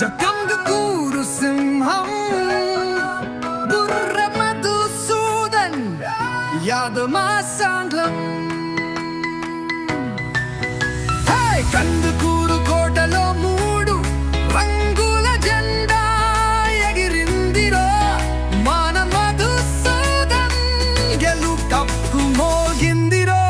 జగందుకూరు సింహం బుర్ర మధుసూదన్ యాదమా సాంగ్లం కందుకూరు కోటలో 3 రంగుల జెండా ఎగిరిందిరో మన మధుసూదన్ గెలు కప్పు మోగిందిరో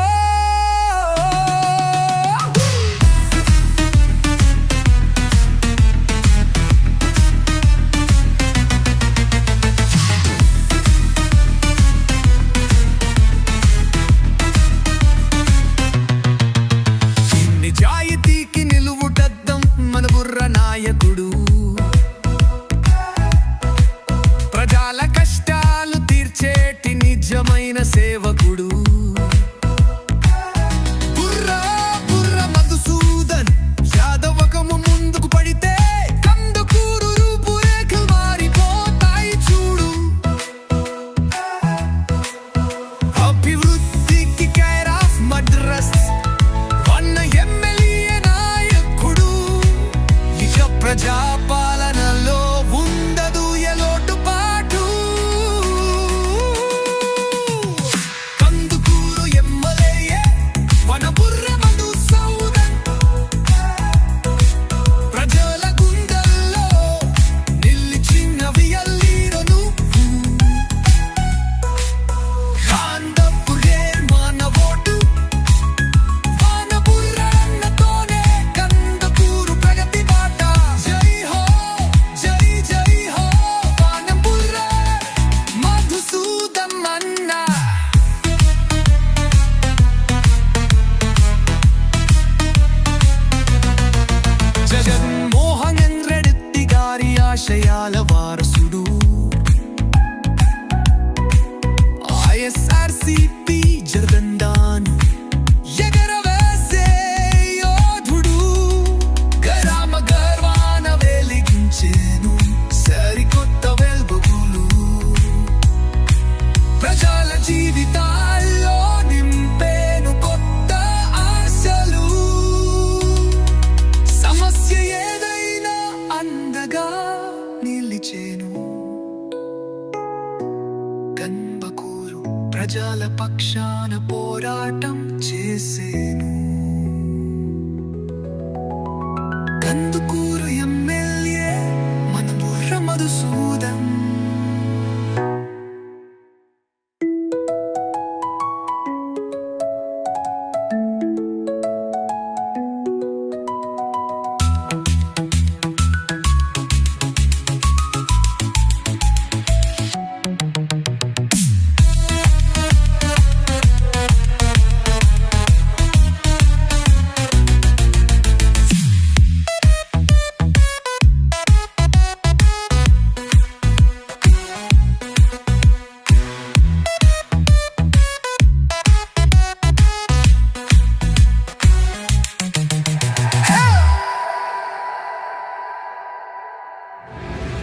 నిజాయితీకి నిలువుటద్దం మన బుర్ర నాయకుడు ప్రజల కష్టాలు తీర్చేటి నిజమైన సేవకుడు బుర్ర మధుసూదన్ యాదవకము ముందుకు పడితే కందుకూరు రూపురేఖలు మారిపోతాయి చూడు అభివృద్ధికి కేర్ ఆఫ్ మద్రాస్ ప్రజాపాలనలో ఉండదు ఎలోటుపాటు కందుకూరు ఎమ్మెల్యే మన బుర్ర మధుసూదన్ ప్రజల గుండెల్లో నిలిచిన వియల్లీరను కాందపురే మన ఓటు మన బుర్ర అన్నతోనే కందుకూరు ప్రగతి బాట జగన్మోహన్ రెడ్డి గారి ఆశయాల వారసుడు ISRCP జెండాను ఎగరవేసే యోధుడు గ్రామ గర్వాన వెలిగించేను సరికొత్త వెలుగులు ప్రజల జీవితాల్లో నింపేను కొత్త ఆశలు సమస్య ఏదైనా అందగా నిలిచేను కందుకూరు ప్రజల పక్షాన పోరాటం చేసేను కందుకూరు ఎమ్మెల్యే మన బుర్ర మధుసూదన్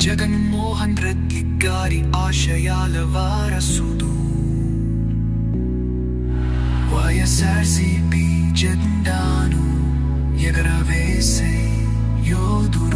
జగన్మోహన్ రెడ్డి గారి ఆశయాల వారసుడు ISRCP జెండాను ఎగరవేసే యోధుడు